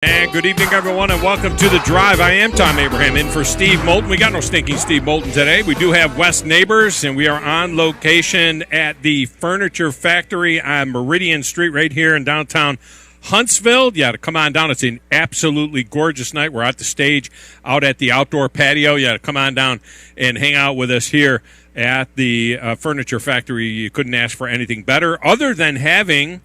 And good evening, everyone, and welcome to The Drive. I am Thom Abraham, in for Steve Moulton. We got no stinking Steve Moulton today. We do have West neighbors, and we are on location at the Furniture Factory on Meridian Street right here in downtown Huntsville. Yeah, to come on down. It's an absolutely gorgeous night. We're at the stage out at the outdoor patio. Yeah, to come on down and hang out with us here at the Furniture Factory. You couldn't ask for anything better other than having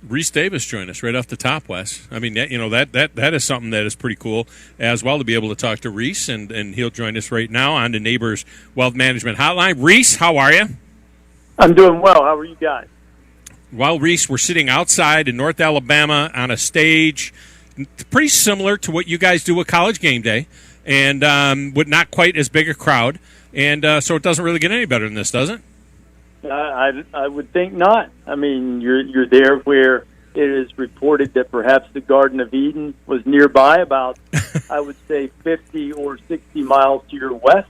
Reese Davis join us right off the top, Wes. I mean, that is something that is pretty cool as well to be able to talk to Reese, and he'll join us right now on the Neighbors Wealth Management Hotline. Reese, how are you? I'm doing well. How are you guys? Well, Reese, we're sitting outside in North Alabama on a stage pretty similar to what you guys do with College Game Day, and with not quite as big a crowd, and so it doesn't really get any better than this, does it? I would think not. I mean, you're there where it is reported that perhaps the Garden of Eden was nearby, about I would say 50 or 60 miles to your west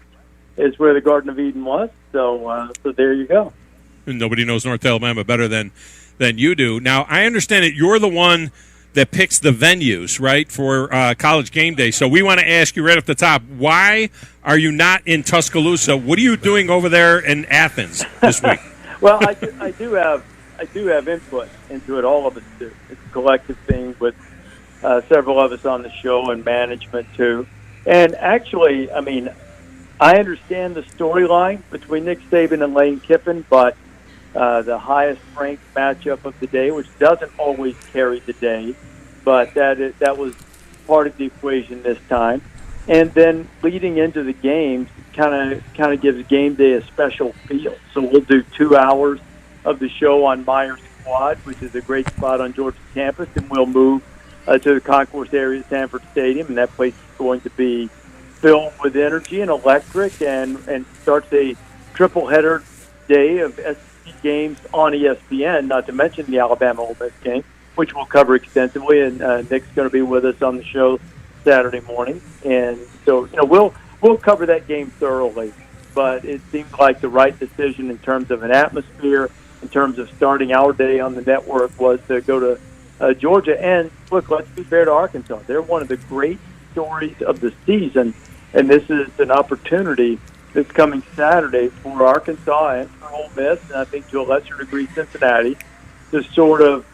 is where the Garden of Eden was. So there you go. And nobody knows North Alabama better than you do. Now, I understand that you're the one that picks the venues, right, for College Game Day. So we want to ask you right off the top, why are you not in Tuscaloosa? What are you doing over there in Athens this week? Well, I do have input into it. All of us do. It's a collective thing with several of us on the show and management too. And actually, I mean, I understand the storyline between Nick Saban and Lane Kiffin, but the highest ranked matchup of the day, which doesn't always carry the day, but that was part of the equation this time. And then leading into the games kind of gives game day a special feel. So we'll do 2 hours of the show on Myers Quad, which is a great spot on Georgia's campus, and we'll move to the concourse area of Sanford Stadium, and that place is going to be filled with energy and electric, and starts a triple header day of SEC games on ESPN, not to mention the Alabama Ole Miss game, which we'll cover extensively, and Nick's going to be with us on the show Saturday morning. And so, we'll cover that game thoroughly, but it seemed like the right decision in terms of an atmosphere, in terms of starting our day on the network, was to go to Georgia. And look, let's be fair to Arkansas. They're one of the great stories of the season, and this is an opportunity this coming Saturday for Arkansas and for Ole Miss, and I think to a lesser degree Cincinnati, to sort of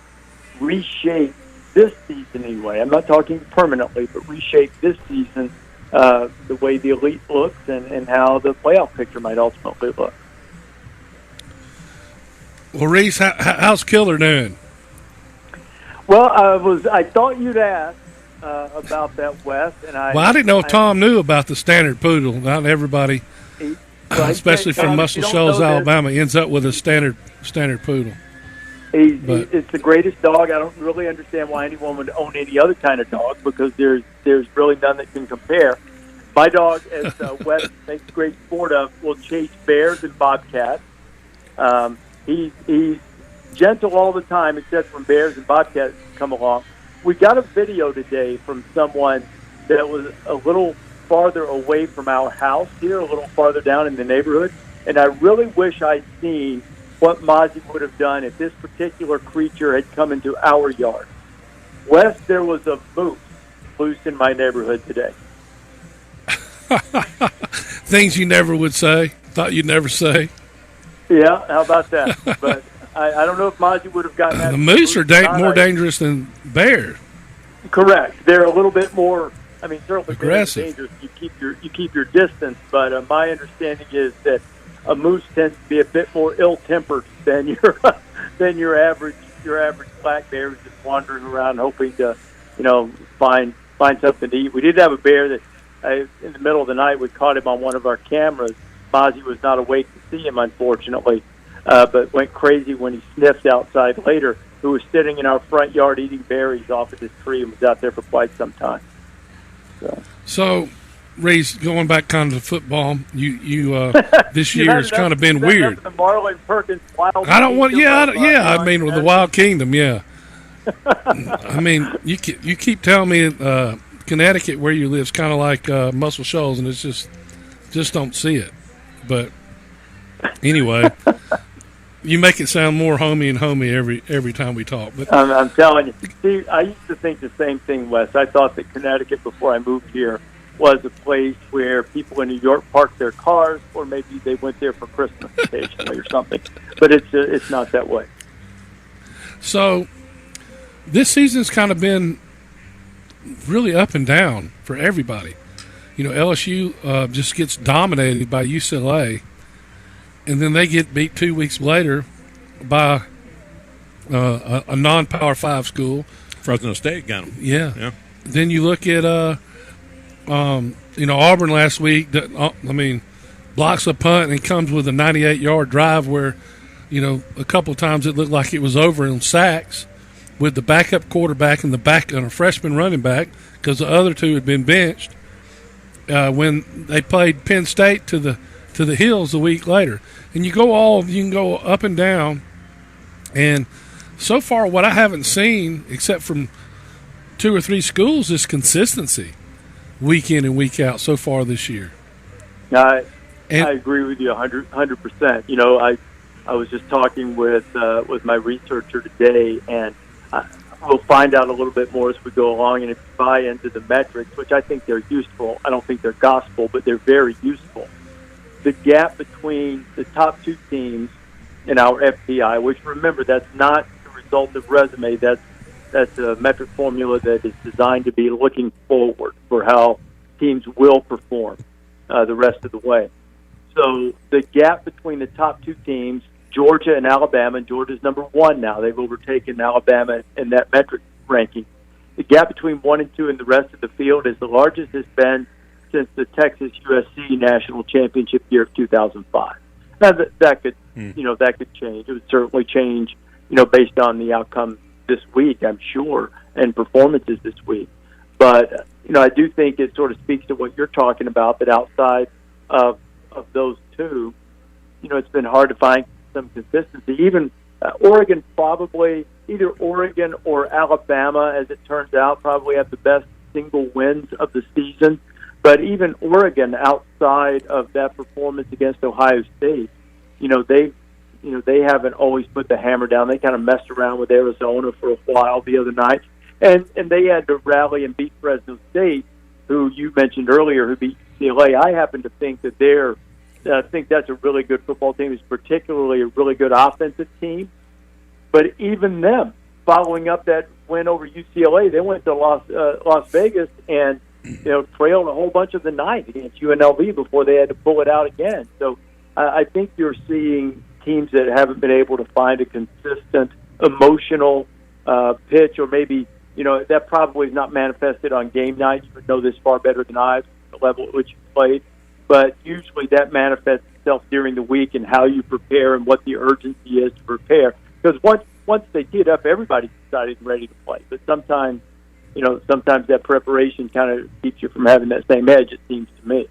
reshape this season anyway. I'm not talking permanently, but reshape this season the way the elite looks and how the playoff picture might ultimately look. Well, Reese, how's Killer doing? Well, I thought you'd ask about that, Wes, and I didn't know if Thom knew about the standard poodle. Not everybody, especially from Muscle Shoals, Alabama, ends up with a standard poodle. It's the greatest dog. I don't really understand why anyone would own any other kind of dog, because there's really none that can compare. My dog, as Wes makes great sport of, will chase bears and bobcats. He's gentle all the time, except when bears and bobcats come along. We got a video today from someone that was a little farther away from our house here, a little farther down in the neighborhood, and I really wish I'd seen what Mozzie would have done if this particular creature had come into our yard. Wes, there was a moose loose in my neighborhood today. Things you never would say, thought you'd never say. Yeah, how about that? But I don't know if Mozzie would have gotten that. The moose are more dangerous than bears. Correct. They're a little bit more, I mean, certainly aggressive. Dangerous. You keep your distance, but my understanding is that a moose tends to be a bit more ill-tempered than your average black bear who's just wandering around hoping to, find something to eat. We did have a bear that in the middle of the night we caught him on one of our cameras. Mozzie was not awake to see him, unfortunately, but went crazy when he sniffed outside later. Who was sitting in our front yard eating berries off of this tree and was out there for quite some time. So Reese, going back kind of to football, you this year has kind of been weird. The Marlon Perkins Wild. I don't want. I mean, with the Wild Kingdom, yeah. I mean, you keep telling me Connecticut, where you live, is kind of like Muscle Shoals, and it's just don't see it. But anyway, You make it sound more homey and homey every time we talk. But I'm telling you. See, I used to think the same thing, Wes. I thought that Connecticut, before I moved here, was a place where people in New York parked their cars, or maybe they went there for Christmas occasionally or something. But it's not that way. So this season's kind of been really up and down for everybody. You know, LSU just gets dominated by UCLA, and then they get beat 2 weeks later by a non-Power 5 school. Fresno State got them. Yeah. Then you look at, Auburn last week. Blocks a punt and comes with a 98-yard drive where, a couple of times it looked like it was over in sacks with the backup quarterback and a freshman running back because the other two had been benched when they played Penn State to the Hills a week later. And you can go up and down. And so far what I haven't seen, except from 2 or 3 schools, is consistency week in and week out so far this year. I agree with you 100%. I was just talking with my researcher today, and we'll find out a little bit more as we go along. And if you buy into the metrics, which I think they're useful, I don't think they're gospel, but they're very useful. The gap between the top 2 teams in our FPI, which, remember, that's not the result of resume. That's a metric formula that is designed to be looking forward for how teams will perform the rest of the way. So the gap between the top 2 teams, Georgia and Alabama, and Georgia's number 1 now. They've overtaken Alabama in that metric ranking. The gap between 1 and 2 and the rest of the field is the largest it's been since the Texas USC national championship year of 2005. Now that could change. It would certainly change, based on the outcome this week, I'm sure, and performances this week. But I do think it sort of speaks to what you're talking about, that outside of those 2, it's been hard to find some consistency. Even Oregon, probably either Oregon or Alabama, as it turns out, probably have the best single wins of the season. But even Oregon, outside of that performance against Ohio State, they haven't always put the hammer down. They kind of messed around with Arizona for a while the other night, and they had to rally and beat Fresno State, who you mentioned earlier, who beat UCLA. I happen to think that I think that's a really good football team. It's particularly a really good offensive team. But even them, following up that win over UCLA, they went to Las Vegas and trailed a whole bunch of the night against UNLV before they had to pull it out again. So I think you're seeing teams that haven't been able to find a consistent emotional pitch, or maybe that probably is not manifested on game night. You would know this far better than I, the level at which you played. But usually that manifests itself during the week and how you prepare and what the urgency is to prepare. Because once they tee it up, everybody's excited and ready to play. But sometimes that preparation kind of keeps you from having that same edge, it seems to me.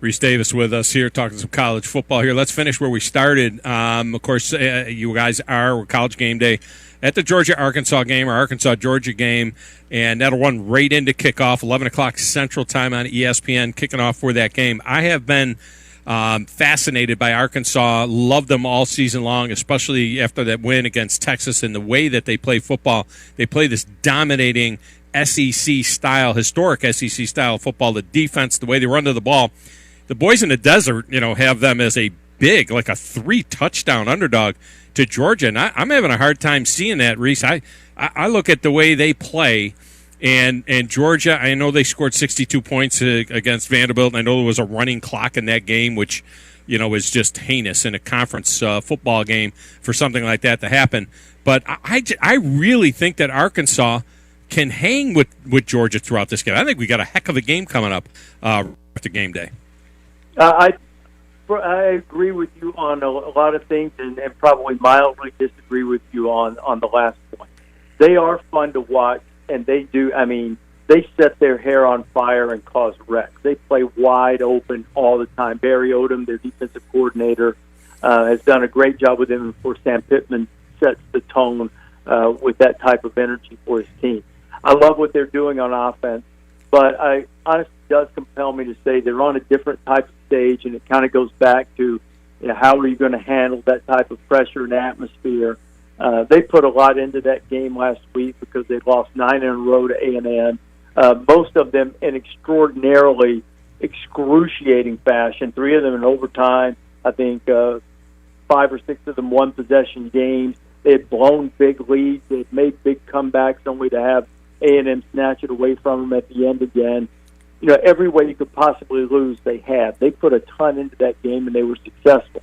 Reese Davis with us here talking some college football here. Let's finish where we started. Of course, you guys are College Game Day at the Georgia-Arkansas game, or Arkansas-Georgia game, and that'll run right into kickoff, 11 o'clock Central Time on ESPN, kicking off for that game. I have been fascinated by Arkansas, loved them all season long, especially after that win against Texas and the way that they play football. They play this dominating SEC-style, historic SEC-style football, the defense, the way they run to the ball. The boys in the desert, have them as a big, like a 3-touchdown underdog to Georgia. And I'm having a hard time seeing that, Reese. I look at the way they play, and Georgia, I know they scored 62 points against Vanderbilt. I know there was a running clock in that game, which, is just heinous in a conference football game for something like that to happen. But I really think that Arkansas can hang with Georgia throughout this game. I think we got a heck of a game coming up after game day. I agree with you on a lot of things, and probably mildly disagree with you on the last point. They are fun to watch, and they do. I mean, they set their hair on fire and cause wrecks. They play wide open all the time. Barry Odom, their defensive coordinator, has done a great job with them. Of course, Sam Pittman sets the tone with that type of energy for his team. I love what they're doing on offense, but honestly does compel me to say they're on a different type of stage, and it kind of goes back to how are you going to handle that type of pressure and atmosphere? They put a lot into that game last week because they lost 9 in a row to A&M. Most of them in extraordinarily excruciating fashion. 3 of them in overtime. I think 5 or 6 of them one-possession games. They had blown big leads. They had made big comebacks only to have A&M snatch it away from them at the end again. Every way you could possibly lose, they had. They put a ton into that game, and they were successful.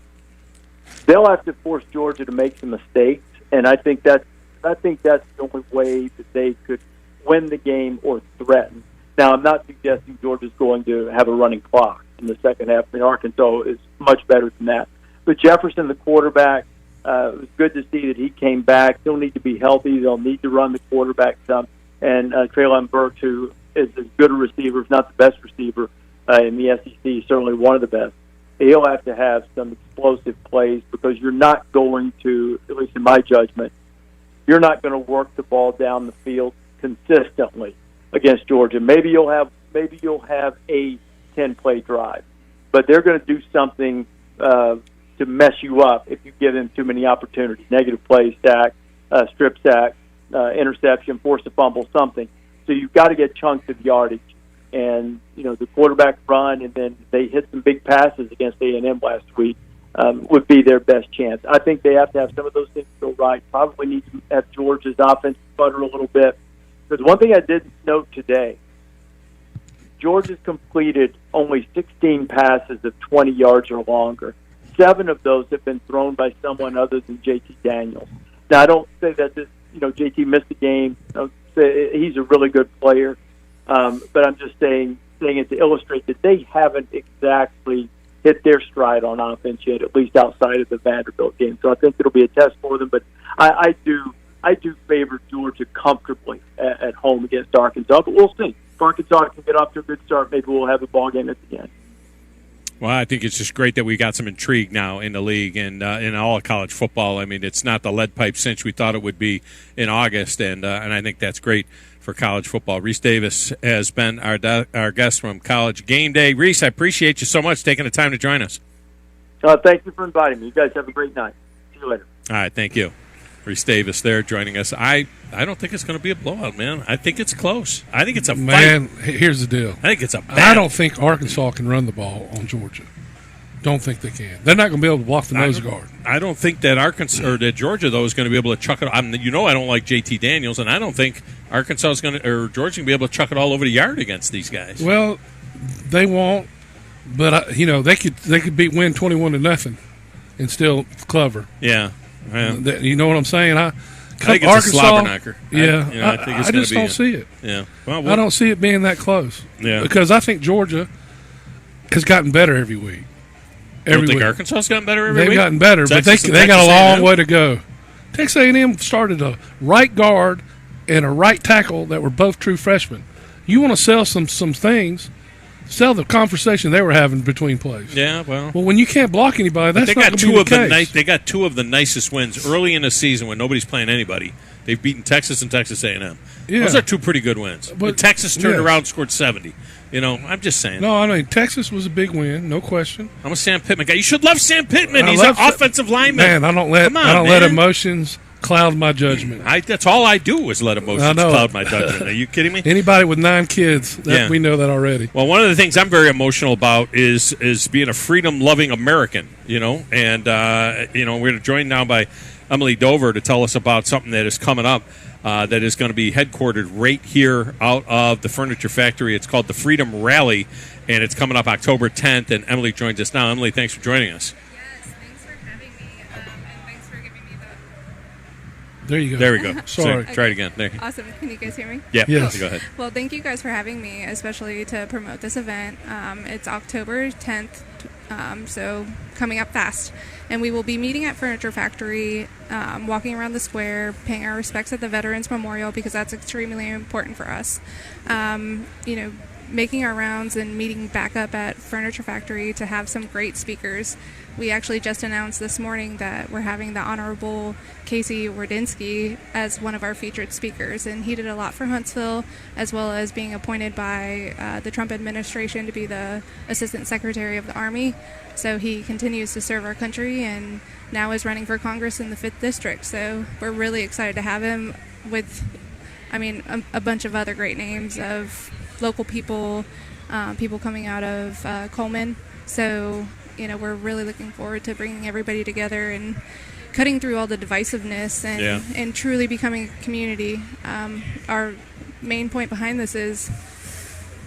They'll have to force Georgia to make some mistakes, and I think that's the only way that they could win the game or threaten. Now, I'm not suggesting Georgia's going to have a running clock in the second half. I mean, Arkansas is much better than that. But Jefferson, the quarterback, it was good to see that he came back. He'll need to be healthy. They'll need to run the quarterback some. And Treylon Burks, who is as good a receiver, if not the best receiver in the SEC, certainly one of the best. He'll have to have some explosive plays because you're not going to, at least in my judgment, you're not going to work the ball down the field consistently against Georgia. Maybe you'll have a 10-play drive, but they're going to do something to mess you up if you give them too many opportunities. Negative play, sack, strip sack, interception, force a fumble, something. So you've got to get chunks of yardage. And, the quarterback run, and then they hit some big passes against A&M last week, would be their best chance. I think they have to have some of those things go right. Probably need to have Georgia's offense sputter a little bit. Because one thing I did note today, Georgia's completed only 16 passes of 20 yards or longer. 7 of those have been thrown by someone other than JT Daniels. Now, I don't say that JT missed the game. I don't say he's a really good player. But I'm just saying it to illustrate that they haven't exactly hit their stride on offense yet, at least outside of the Vanderbilt game. So I think it'll be a test for them. But I do favor Georgia comfortably at home against Arkansas. But we'll see. If Arkansas can get off to a good start, maybe we'll have a ball game at the end. Well, I think it's just great that we got some intrigue now in the league and in all of college football. I mean, it's not the lead pipe cinch we thought it would be in August, and I think that's great for college football. Reese Davis has been our guest from College Game Day. Reese, I appreciate you so much taking the time to join us. Thank you for inviting me. You guys have a great night. See you later. All right, thank you. Reese Davis there joining us. I don't think it's going to be a blowout, man. I think it's close. I think it's a fight. Man, here's the deal. I think it's a battle. I don't think Arkansas can run the ball on Georgia. Don't think they can. They're not going to be able to block the nose guard. I don't think that Arkansas or that Georgia though is going to be able to chuck it. I don't like JT Daniels, and I don't think Arkansas is going to or Georgia going to be able to chuck it all over the yard against these guys. Well, they won't, but they could win 21-0 and still cover. Yeah. You know what I'm saying? I think it's Arkansas, a slobber knocker. Yeah, I just don't see it. Yeah, I don't see it being that close. Yeah, because I think Georgia has gotten better every week. You think Arkansas has gotten better every week? They've gotten better, but they got a long way to go. Texas A&M started a right guard and a right tackle that were both true freshmen. You want to sell some things. Sell the conversation they were having between plays. Yeah, well, when you can't block anybody, that's not going to be the case. They got 2 of the nicest wins early in the season when nobody's playing anybody. They've beaten Texas and Texas A&M. Yeah. Those are 2 pretty good wins. But Texas turned around and scored 70. I'm just saying. No, I mean, Texas was a big win, no question. I'm a Sam Pittman guy. You should love Sam Pittman. He's an offensive lineman. Man, I don't let emotions cloud my judgment. That's all I do is let emotions cloud my judgment. Are you kidding me? Anybody with 9 kids, we know that already. Well, one of the things I'm very emotional about is being a freedom-loving American, and, we're joined now by Emily Dover to tell us about something that is coming up that is going to be headquartered right here out of the Furniture Factory. It's called the Freedom Rally, and it's coming up October 10th, and Emily joins us now. Emily, thanks for joining us. There you go. There we go. Sorry. So, try it again. There. Awesome. Can you guys hear me? Yeah. Yes. Go ahead. Well, thank you guys for having me, especially to promote this event. It's October 10th, so coming up fast. And we will be meeting at Furniture Factory, walking around the square, paying our respects at the Veterans Memorial because that's extremely important for us. making our rounds and meeting back up at Furniture Factory to have some great speakers. We actually just announced this morning that we're having the Honorable Casey Wardinsky as one of our featured speakers, and he did a lot for Huntsville, as well as being appointed by the Trump administration to be the Assistant Secretary of the Army. So he continues to serve our country and now is running for Congress in the 5th District. So we're really excited to have him with, a bunch of other great names of local people, people coming out of Coleman. So we're really looking forward to bringing everybody together and cutting through all the divisiveness and truly becoming a community. Our main point behind this is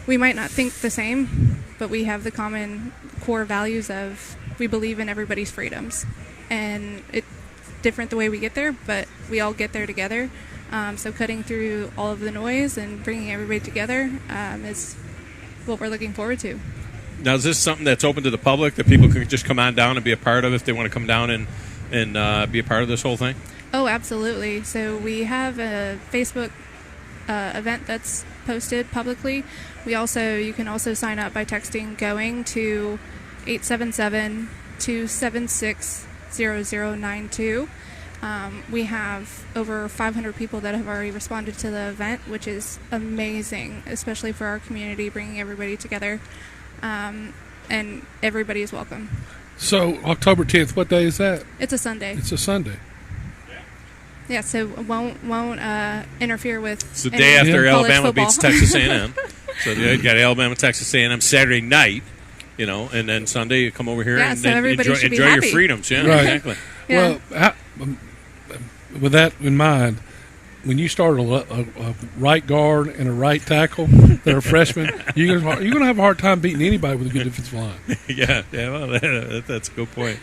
we might not think the same, but we have the common core values of we believe in everybody's freedoms. And it's different the way we get there, but we all get there together. So cutting through all of the noise and bringing everybody together is what we're looking forward to. Now, is this something that's open to the public that people can just come on down and be a part of if they want to come down and be a part of this whole thing? Oh, absolutely. So we have a Facebook event that's posted publicly. You can also sign up by texting GOING to 877-276-0092. We have over 500 people that have already responded to the event, which is amazing, especially for our community, bringing everybody together. And everybody is welcome. So October 10th, what day is that? It's a Sunday. It's a Sunday. Yeah, so it won't interfere with. It's the day after Alabama football. beats Texas A&M. So you got Alabama, Texas A&M Saturday night, and then Sunday you come over here and everybody should enjoy be your happy. freedoms. Yeah, Right. exactly. Yeah. Well, with that in mind, when you start a right guard and a right tackle that are freshmen, you're going to have a hard time beating anybody with a good defensive line. yeah. Well, that's a good point.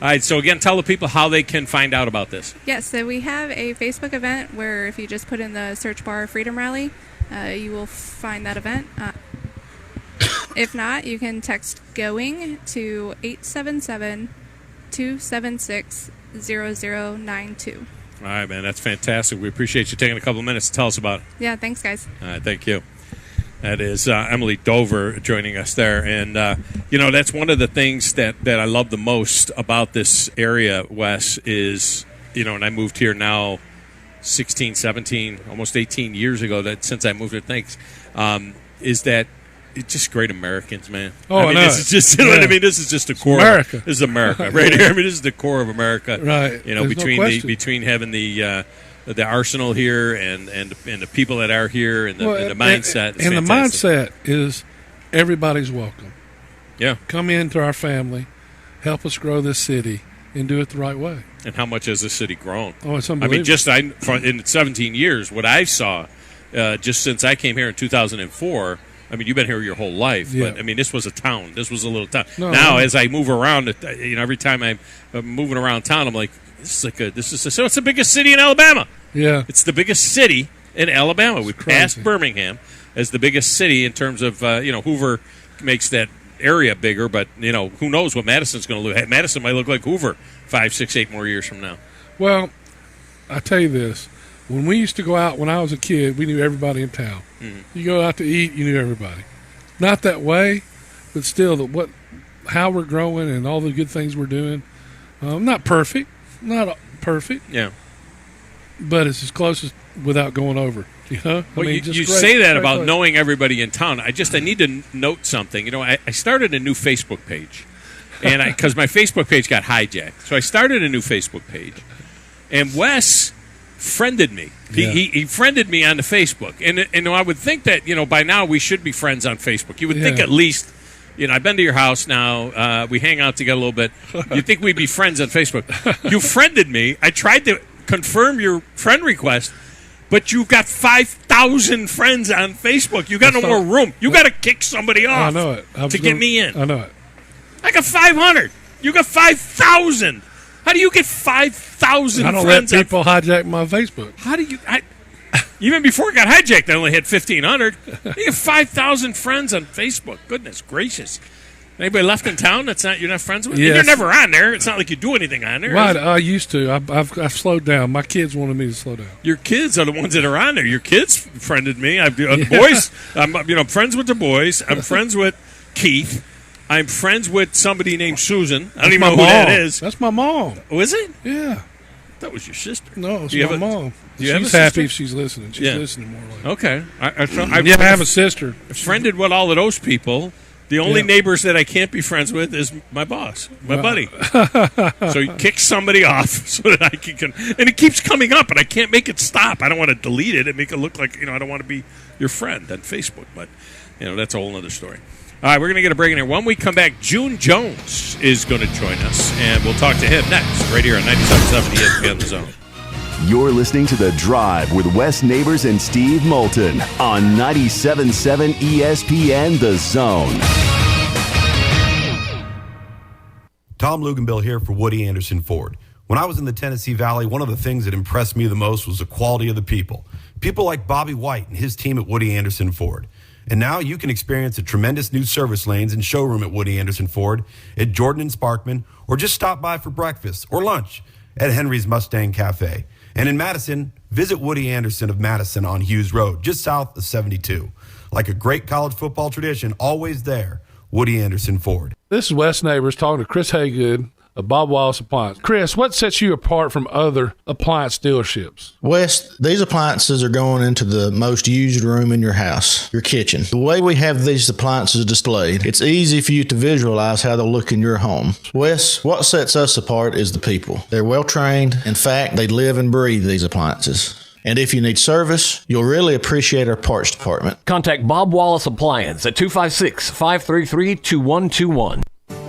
All right. So again, tell the people how they can find out about this. Yes. So we have a Facebook event where if you just put in the search bar Freedom Rally, you will find that event. If not, you can text GOING to 877-276-0092. All right, man. That's fantastic. We appreciate you taking a couple of minutes to tell us about it. Yeah, thanks, guys. All right, thank you. That is Emily Dover joining us there. And, that's one of the things that I love the most about this area, Wes, is, and I moved here now 16, 17, almost 18 years ago since I moved here, is that it's just great Americans, man. Oh, this is just, what I mean? This is just the core. America. This is America right here. This is the core of America. Right. Between having the arsenal here and the people that are here and the mindset. And the mindset is everybody's welcome. Yeah. Come into our family, help us grow this city, and do it the right way. And how much has this city grown? Oh, it's unbelievable. In 17 years, what I saw just since I came here in 2004. You've been here your whole life, but this was a town. This was a little town. As I move around, every time I'm moving around town, I'm like, so it's the biggest city in Alabama. Yeah, it's the biggest city in Alabama. We passed Birmingham as the biggest city in terms of Hoover makes that area bigger, but who knows what Madison's going to look. Madison might look like Hoover 5, 6, 8 more years from now. Well, I tell you this. When we used to go out when I was a kid, we knew everybody in town. Mm-hmm. You go out to eat, you knew everybody. Not that way, but still, how we're growing and all the good things we're doing. Not perfect, Yeah, but it's as close as without going over. Well, you say that about knowing everybody in town. I need to note something. I started a new Facebook page, and because my Facebook page got hijacked, so I started a new Facebook page, and Wes friended me. He friended me on the Facebook, and I would think that by now we should be friends on Facebook. You would think at least. I've been to your house now. We hang out together a little bit. You'd think we'd be friends on Facebook. You friended me. I tried to confirm your friend request, but you've got 5,000 friends on Facebook. You got no more room. You got to kick somebody off. I know it. To get me in. I know it. I got 500. You got 5,000. How do you get 5,000 friends? I don't let people hijack my Facebook. How do you? Even before it got hijacked, I only had 1,500. You have 5,000 friends on Facebook. Goodness gracious. Anybody left in town you're not friends with? Yes. You're never on there. It's not like you do anything on there. Right, I used to. I've slowed down. My kids wanted me to slow down. Your kids are the ones that are on there. Your kids friended me. Boys, I'm friends with the boys. I'm friends with Keith. I'm friends with somebody named Susan. I don't even know who that is. That's my mom. Oh, is it? Yeah. That was your sister. No, it's my mom. She's happy if she's listening. She's listening more like. Okay. I have a sister. Friended with all of those people. The only neighbors that I can't be friends with is my boss, my buddy. So he kicks somebody off so that I can, and it keeps coming up, and I can't make it stop. I don't want to delete it and make it look like, I don't want to be your friend on Facebook, but, that's a whole other story. All right, we're going to get a break in here. When we come back, June Jones is going to join us, and we'll talk to him next, right here on 97.7 ESPN The Zone. You're listening to The Drive with Wes Neighbors and Steve Moulton on 97.7 ESPN The Zone. Tom Luganbill here for Woody Anderson Ford. When I was in the Tennessee Valley, one of the things that impressed me the most was the quality of the people. People like Bobby White and his team at Woody Anderson Ford. And now you can experience the tremendous new service lanes and showroom at Woody Anderson Ford, at Jordan and Sparkman, or just stop by for breakfast or lunch at Henry's Mustang Cafe. And in Madison, visit Woody Anderson of Madison on Hughes Road, just south of 72. Like a great college football tradition, always there, Woody Anderson Ford. This is Wes Neighbors talking to Chris Haygood of Bob Wallace Appliance. Chris, what sets you apart from other appliance dealerships? Wes, these appliances are going into the most used room in your house, your kitchen. The way we have these appliances displayed, it's easy for you to visualize how they'll look in your home. Wes, what sets us apart is the people. They're well trained. In fact, they live and breathe these appliances. And if you need service, you'll really appreciate our parts department. Contact Bob Wallace Appliance at 256-533-2121.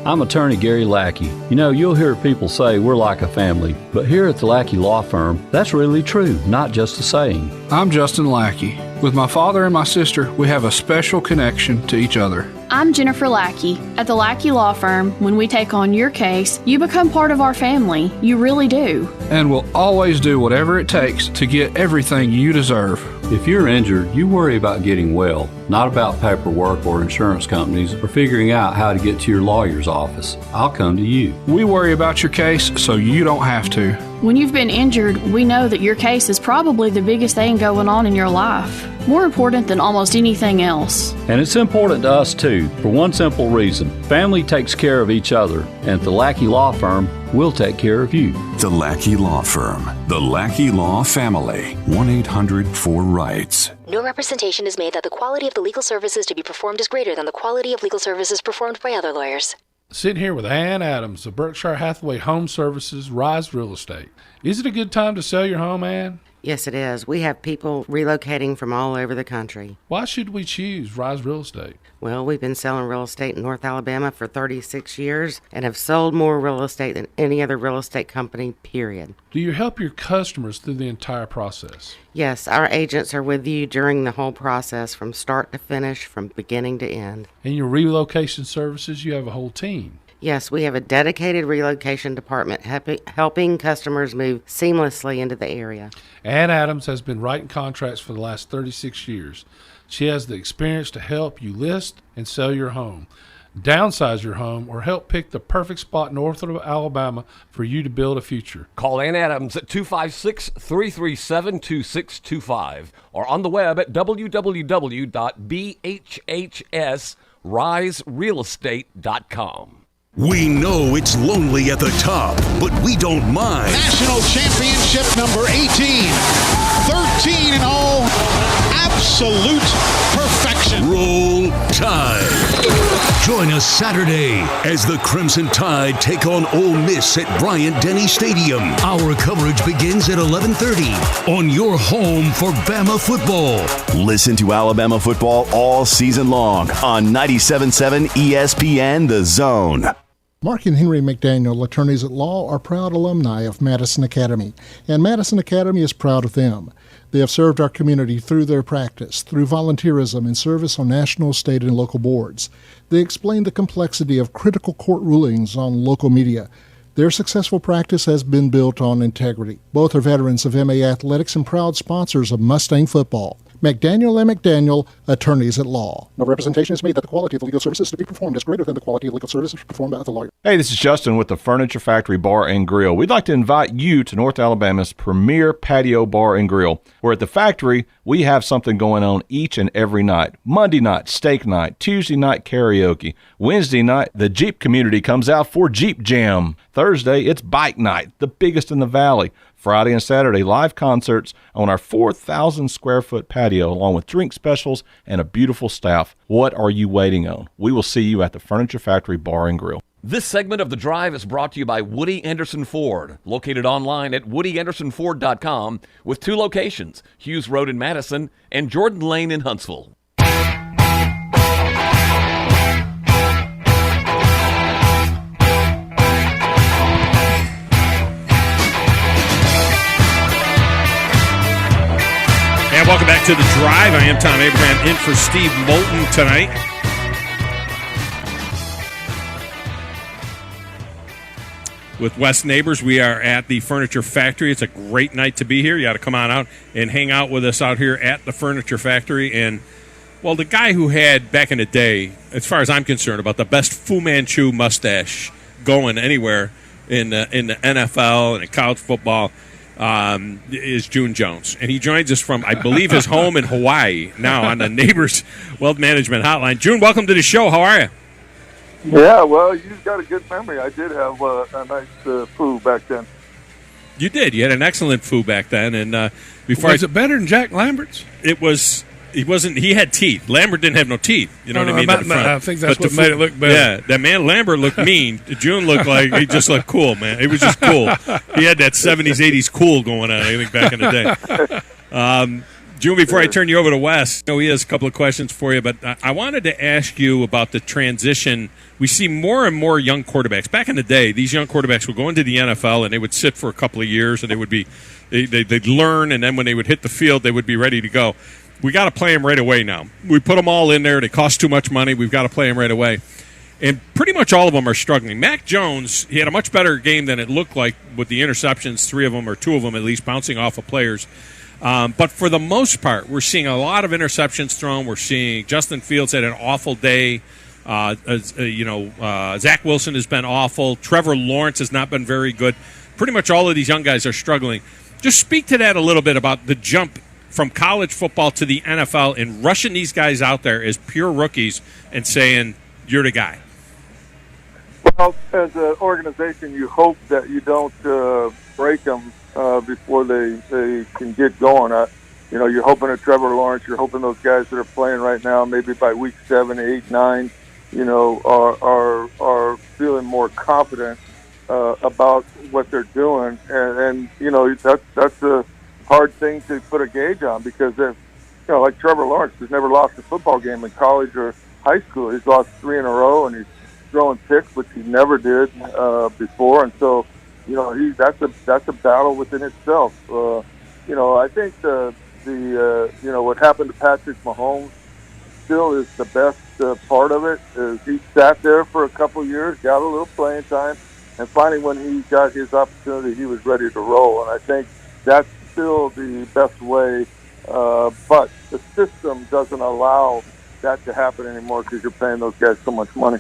I'm attorney Gary Lackey. You'll hear people say we're like a family, but here at the Lackey Law Firm, that's really true, not just a saying. I'm Justin Lackey. With my father and my sister, we have a special connection to each other. I'm Jennifer Lackey. At the Lackey Law Firm, when we take on your case, you become part of our family. You really do. And we'll always do whatever it takes to get everything you deserve. If you're injured, you worry about getting well, not about paperwork or insurance companies or figuring out how to get to your lawyer's office. I'll come to you. We worry about your case so you don't have to. When you've been injured, we know that your case is probably the biggest thing going on in your life. More important than almost anything else. And it's important to us too, for one simple reason. Family takes care of each other, and at the Lackey Law Firm, we'll take care of you. The Lackey Law Firm. The Lackey Law Family. 1-800-4-RIGHTS. No representation is made that the quality of the legal services to be performed is greater than the quality of legal services performed by other lawyers. Sitting here with Ann Adams of Berkshire Hathaway Home Services, Rise Real Estate. Is it a good time to sell your home, Ann? Yes, it is. We have people relocating from all over the country. Why should we choose Rise Real Estate? Well, we've been selling real estate in North Alabama for 36 years and have sold more real estate than any other real estate company, period. Do you help your customers through the entire process? Yes, our agents are with you during the whole process from start to finish, from beginning to end. In your relocation services, you have a whole team. Yes, we have a dedicated relocation department helping customers move seamlessly into the area. Ann Adams has been writing contracts for the last 36 years. She has the experience to help you list and sell your home, downsize your home, or help pick the perfect spot north of Alabama for you to build a future. Call Ann Adams at 256-337-2625 or on the web at www.bhhsriserealestate.com. We know it's lonely at the top, but we don't mind. National championship number 18. 13 in all. Absolute perfection. Roll Tide. Join us Saturday as the Crimson Tide take on Ole Miss at Bryant-Denny Stadium. Our coverage begins at 11:30 on your home for Bama football. Listen to Alabama football all season long on 97.7 ESPN The Zone. Mark and Henry McDaniel, attorneys at law, are proud alumni of Madison Academy, and Madison Academy is proud of them. They have served our community through their practice, through volunteerism and service on national, state, and local boards. They explain the complexity of critical court rulings on local media. Their successful practice has been built on integrity. Both are veterans of MA Athletics and proud sponsors of Mustang football. McDaniel & McDaniel, Attorneys at Law. No representation is made that the quality of the legal services to be performed is greater than the quality of legal services performed by the lawyer. Hey, this is Justin with the Furniture Factory Bar and Grill. We'd like to invite you to North Alabama's premier patio bar and grill, where at the factory, we have something going on each and every night. Monday night, steak night. Tuesday night, karaoke. Wednesday night, the Jeep community comes out for Jeep Jam. Thursday, it's bike night, the biggest in the valley. Friday and Saturday, live concerts on our 4,000 square foot patio, along with drink specials and a beautiful staff. What are you waiting on? We will see you at the Furniture Factory Bar and Grill. This segment of The Drive is brought to you by Woody Anderson Ford, located online at woodyAndersonFord.com with 2 locations, Hughes Road in Madison and Jordan Lane in Huntsville. And welcome back to The Drive. I am Tom Abraham in for Steve Moulton tonight. With West Neighbors, we are at the Furniture Factory. It's a great night to be here. You got to come on out and hang out with us out here at the Furniture Factory. And, well, the guy who had, back in the day, as far as I'm concerned, about the best Fu Manchu mustache going anywhere in the NFL and in college football is June Jones. And he joins us from, I believe, his home in Hawaii now on the Neighbors Wealth Management Hotline. June, welcome to the show. How are you? Yeah, well, you've got a good memory. I did have a nice foo back then. You did. You had an excellent foo back then. And was it better than Jack Lambert's? It was. He wasn't. He had teeth. Lambert didn't have no teeth. You know what I mean? I think that's what made it look better. Yeah, that man Lambert looked mean. June looked like he just looked cool, man. It was just cool. He had that 70s, 80s cool going on, I think, back in the day. June, before I turn you over to Wes, I know he has a couple of questions for you, but I wanted to ask you about the transition. We see more and more young quarterbacks. Back in the day, these young quarterbacks would go into the NFL and they would sit for a couple of years and they'd learn, and then when they would hit the field, they would be ready to go. We got to play them right away now. We put them all in there. They cost too much money. We've got to play them right away. And pretty much all of them are struggling. Mac Jones, he had a much better game than it looked like with the interceptions, 3 of them or 2 of them at least, bouncing off of players. But for the most part, we're seeing a lot of interceptions thrown. We're seeing Justin Fields had an awful day. Zach Wilson has been awful. Trevor Lawrence has not been very good. Pretty much all of these young guys are struggling. Just speak to that a little bit about the jump from college football to the NFL and rushing these guys out there as pure rookies and saying, you're the guy. Well, as an organization, you hope that you don't break them before they can get going. You're hoping at Trevor Lawrence, you're hoping those guys that are playing right now, maybe by week 7, 8, 9, are feeling more confident about what they're doing. And that's a hard thing to put a gauge on because like Trevor Lawrence has never lost a football game in college or high school. He's lost 3 in a row, and he's throwing picks, which he never did before. And so, that's a battle within itself. I think what happened to Patrick Mahomes still is the best part of it. Is he sat there for a couple of years, got a little playing time, and finally when he got his opportunity, he was ready to roll. And I think that's still the best way. But the system doesn't allow that to happen anymore because you're paying those guys so much money.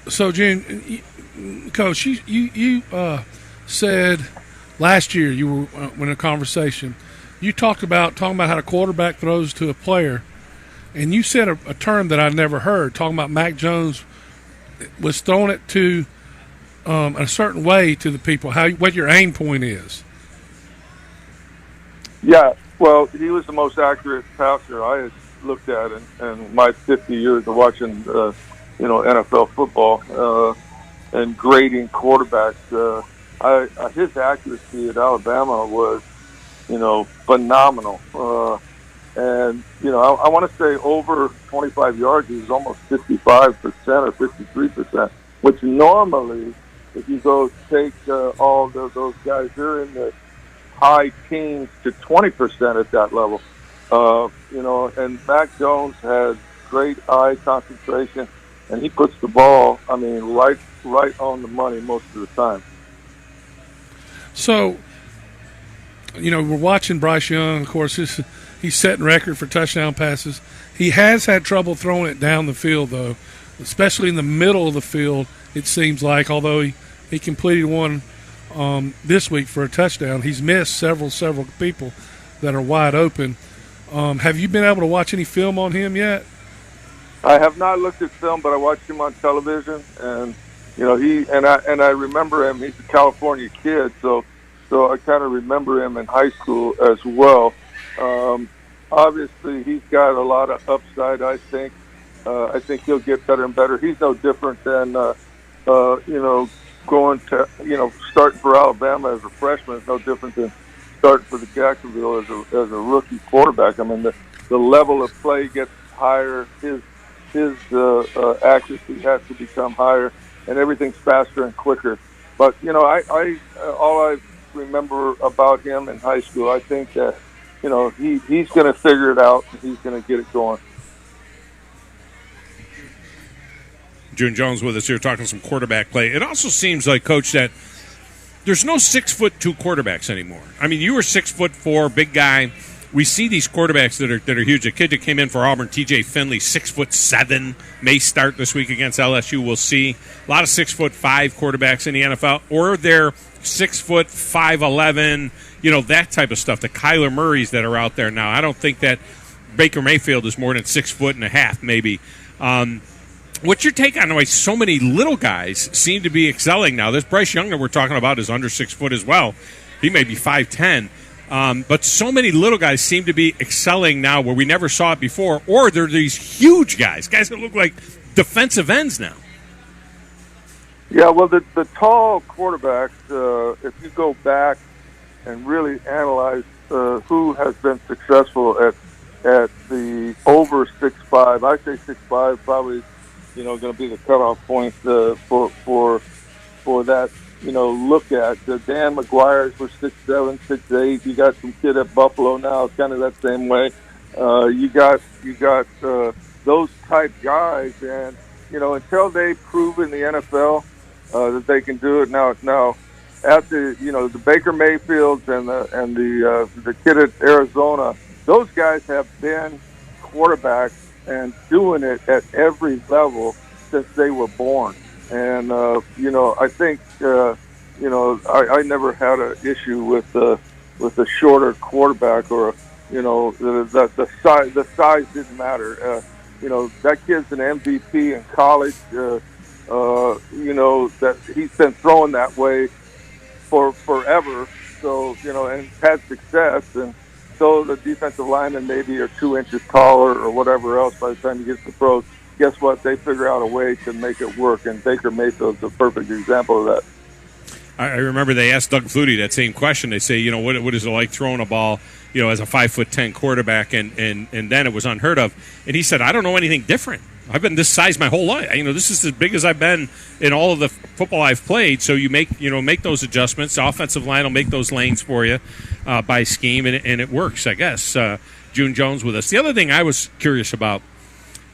So, June, Coach, you said last year you were in a conversation. You talked about how a quarterback throws to a player, and you said a term that I'd never heard. Talking about Mac Jones was throwing it to a certain way to the people. What your aim point is? Yeah, well, he was the most accurate passer I had looked at in my 50 years of watching, NFL football and grading quarterbacks. His accuracy at Alabama was, phenomenal. I want to say over 25 yards, he was almost 55% or 53%, which normally, if you go take all those guys, they're in the high teens to 20% at that level. And Mac Jones has great eye concentration, and he puts the ball, right on the money most of the time. So, we're watching Bryce Young. Of course, he's setting record for touchdown passes. He has had trouble throwing it down the field, though, especially in the middle of the field, it seems like, although he completed one this week for a touchdown. He's missed several people that are wide open. Have you been able to watch any film on him yet? I have not looked at film, but I watched him on television, and I remember him. He's a California kid, so I kind of remember him in high school as well. Obviously, he's got a lot of upside. I think he'll get better and better. He's no different than going to starting for Alabama as a freshman is no different than starting for the Jacksonville as a rookie quarterback. I mean, the level of play gets higher. His accuracy has to become higher, and everything's faster and quicker. But all I remember about him in high school, I think that he's going to figure it out. And he's going to get it going. June Jones with us here talking some quarterback play. It also seems like, Coach, that there's no 6'2" quarterbacks anymore. I mean, you were 6'4", big guy. We see these quarterbacks that are huge. The kid that came in for Auburn, T.J. Finley, 6'7", may start this week against LSU. We'll see. A lot of 6'5" quarterbacks in the NFL, or they're 6', 5'11", that type of stuff. The Kyler Murrays that are out there now. I don't think that Baker Mayfield is more than 6'1.5", maybe. What's your take on why so many little guys seem to be excelling now? This Bryce Young that we're talking about is under 6 foot as well. He may be 5'10". But so many little guys seem to be excelling now where we never saw it before, or they're these huge guys that look like defensive ends now. Yeah, well, the tall quarterbacks, if you go back and really analyze who has been successful at the over 6'5", I say 6'5", probably going to be the cutoff point for that. Look at Dan McGuire's were 6'7", 6'8". You got some kid at Buffalo now, kind of that same way. You got those type guys, and until they prove in the NFL that they can do it now at the Baker Mayfields and the kid at Arizona, those guys have been quarterbacks and doing it at every level since they were born. And I think I never had an issue with a shorter quarterback, or the size didn't matter. That kid's an MVP in college. That he's been throwing that way for forever. So and had success, and so the defensive linemen maybe are 2 inches taller or whatever else by the time you get to the pros. Guess what? They figure out a way to make it work, and Baker Mayfield's a perfect example of that. I remember they asked Doug Flutie that same question. They say, what is it like throwing a ball, as a 5'10" quarterback, and then it was unheard of. And he said, I don't know anything different. I've been this size my whole life. This is as big as I've been in all of the football I've played. So you make those adjustments. The offensive line will make those lanes for you by scheme, and it works, I guess. June Jones with us. The other thing I was curious about,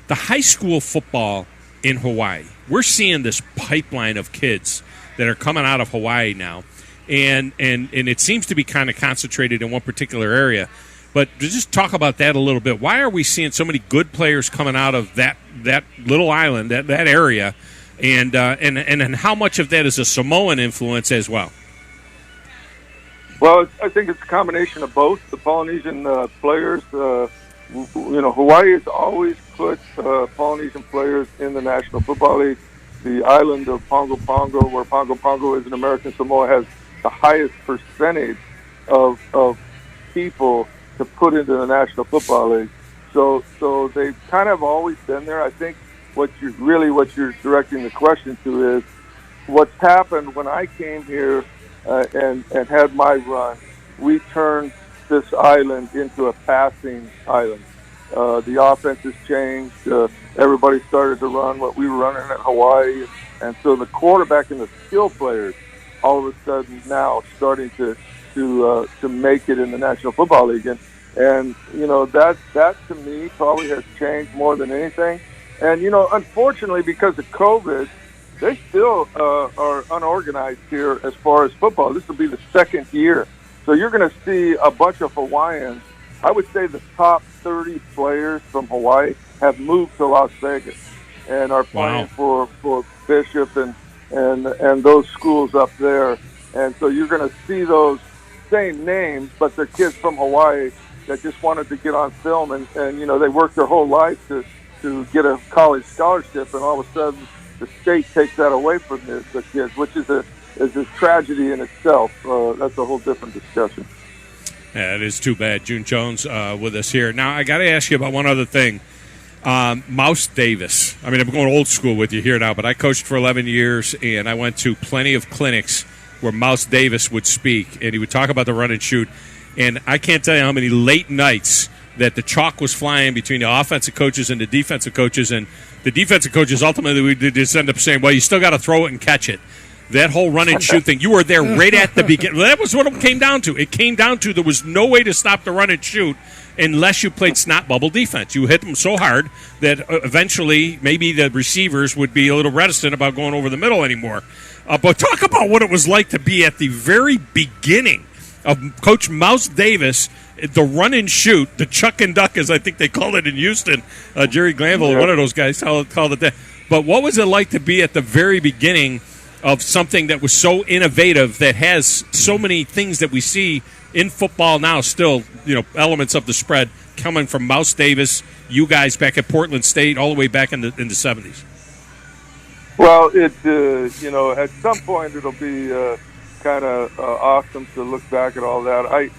the high school football in Hawaii. We're seeing this pipeline of kids that are coming out of Hawaii now, and it seems to be kind of concentrated in one particular area. But to just talk about that a little bit, why are we seeing so many good players coming out of that little island, that area, and how much of that is a Samoan influence as well? Well, I think it's a combination of both. The Polynesian players, Hawaii has always put Polynesian players in the National Football League. The island of Pongo Pongo, where Pongo Pongo is an American Samoa, has the highest percentage of people to put into the National Football League. So they've kind of always been there. I think what you're directing the question to is what's happened when I came here and had my run. We turned this island into a passing island. The offense has changed. Everybody started to run what we were running at Hawaii, and so the quarterback and the skill players all of a sudden now starting to make it in the National Football League, and that to me probably has changed more than anything. And unfortunately, because of COVID, they still are unorganized here as far as football. This will be the second year So you're going to see a bunch of Hawaiians. I would say the top 30 players from Hawaii have moved to Las Vegas and are playing for Bishop and those schools up there. And so you're going to see those same names, but they're kids from Hawaii that just wanted to get on film, and they worked their whole life to get a college scholarship, and all of a sudden the state takes that away from the kids, which is a tragedy in itself. That's a whole different discussion. Yeah, it is too bad. June Jones with us here. Now, I got to ask you about one other thing. Mouse Davis. I mean, I'm going old school with you here now, but I coached for 11 years, and I went to plenty of clinics where Mouse Davis would speak, and he would talk about the run and shoot. And I can't tell you how many late nights that the chalk was flying between the offensive coaches and the defensive coaches, and the defensive coaches ultimately would just end up saying, well, you still got to throw it and catch it. That whole run and shoot thing, you were there right at the beginning. That was what it came down to. It came down to there was no way to stop the run and shoot unless you played snot bubble defense. You hit them so hard that eventually maybe the receivers would be a little reticent about going over the middle anymore. But talk about what it was like to be at the very beginning of Coach Mouse Davis, the run and shoot, the chuck and duck, as I think they called it in Houston. Jerry Glanville, one of those guys, called it that. But what was it like to be at the very beginning of something that was so innovative, that has so many things that we see in football now still, elements of the spread coming from Mouse Davis, you guys back at Portland State, all the way back in the 70s? Well, at some point it'll be kind of awesome to look back at all that.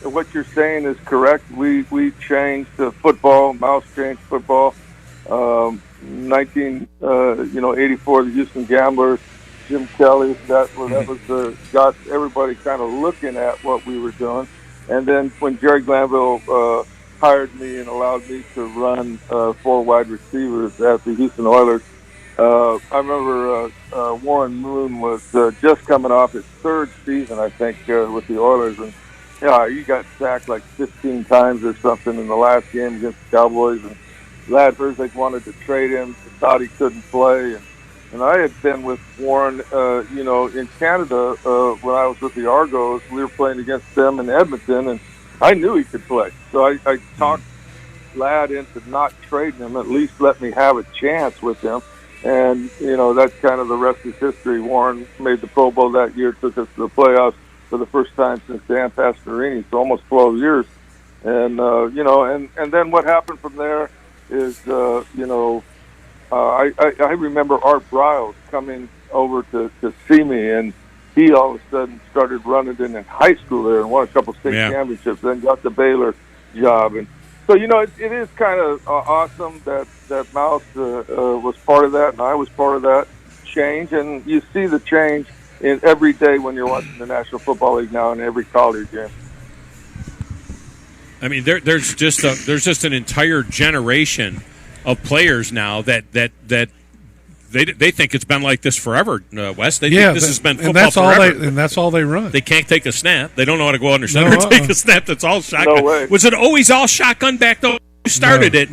What you're saying is correct. We changed football. Mouse changed football. 1984, the Houston Gamblers, Jim Kelly. That was got everybody kind of looking at what we were doing. And then when Jerry Glanville hired me and allowed me to run 4 wide receivers at the Houston Oilers, I remember Warren Moon was just coming off his 3rd season, I think, with the Oilers, and he got sacked like 15 times or something in the last game against the Cowboys. And Lad Herzig wanted to trade him, thought he couldn't play, and I had been with Warren, in Canada when I was with the Argos. We were playing against them in Edmonton, and I knew he could play, so I talked Lad into not trading him, at least let me have a chance with him. And, that's kind of the rest is history. Warren made the Pro Bowl that year, took us to the playoffs for the first time since Dan Pastorini, so almost 12 years. And, and then what happened from there is, I remember Art Briles coming over to see me, and he all of a sudden started running in high school there and won a couple state championships, then got the Baylor job. And so, it is kind of awesome that Mouse was part of that, and I was part of that change. And you see the change in every day when you're watching the National Football League now in every college game. I mean, there's just an entire generation of players now that they think it's been like this forever, Wes. They think this has been football forever. And that's all they run. They can't take a snap. They don't know how to go under center and take a snap. That's all shotgun. No way. Was it always all shotgun back though? You started it.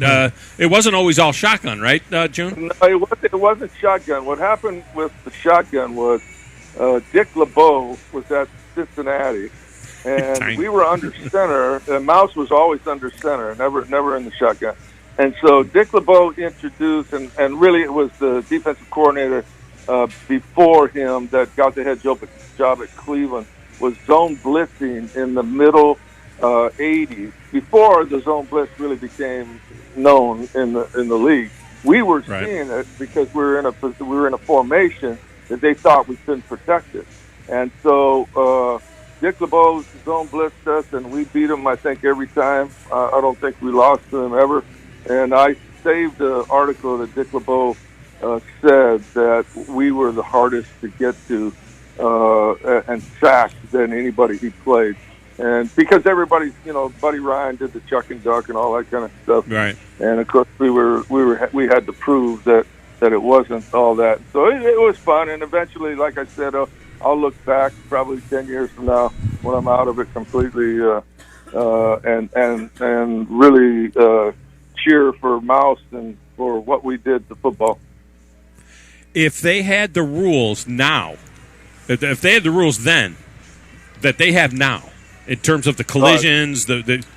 It wasn't always all shotgun, right, June? No, it wasn't shotgun. What happened with the shotgun was Dick LeBeau was at Cincinnati, and we were under center. And Mouse was always under center, never in the shotgun. And so Dick LeBeau introduced, and really it was the defensive coordinator before him that got the head job at Cleveland, was zone blitzing in the middle 80s. Before the zone blitz really became known in the league, we were seeing it because we were in a formation that they thought we couldn't protect it. And so Dick LeBeau zone blitzed us, and we beat him, I think, every time. I don't think we lost to him ever. And I saved an article that Dick LeBeau said that we were the hardest to get to and sacked than anybody he played. And because everybody, Buddy Ryan did the chuck and duck and all that kind of stuff. Right. And of course we had to prove that it wasn't all that. So it was fun. And eventually, like I said, I'll look back probably 10 years from now when I'm out of it completely and really cheer for Mouse and for what we did to football. If they had the rules now, if they had the rules then that they have now, in terms of the collisions.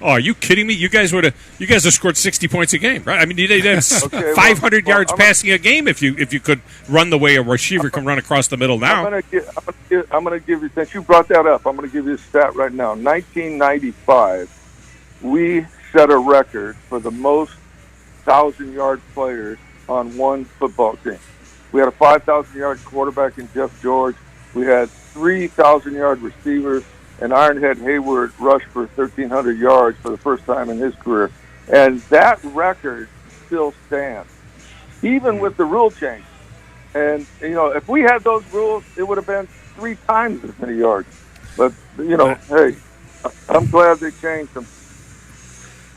Are you kidding me? You guys have scored 60 points a game, right? I mean, you'd have 500 yards passing a game if you could run the way a receiver can run across the middle now. I'm going to give you, since you brought that up, I'm going to give you a stat right now. 1995, we set a record for the most 1,000-yard players on one football team. We had a 5,000-yard quarterback in Jeff George. We had 3,000-yard receivers, and Ironhead Hayward rushed for 1,300 yards for the first time in his career. And that record still stands, even with the rule change. And, if we had those rules, it would have been 3 times as many yards. But, hey, I'm glad they changed them.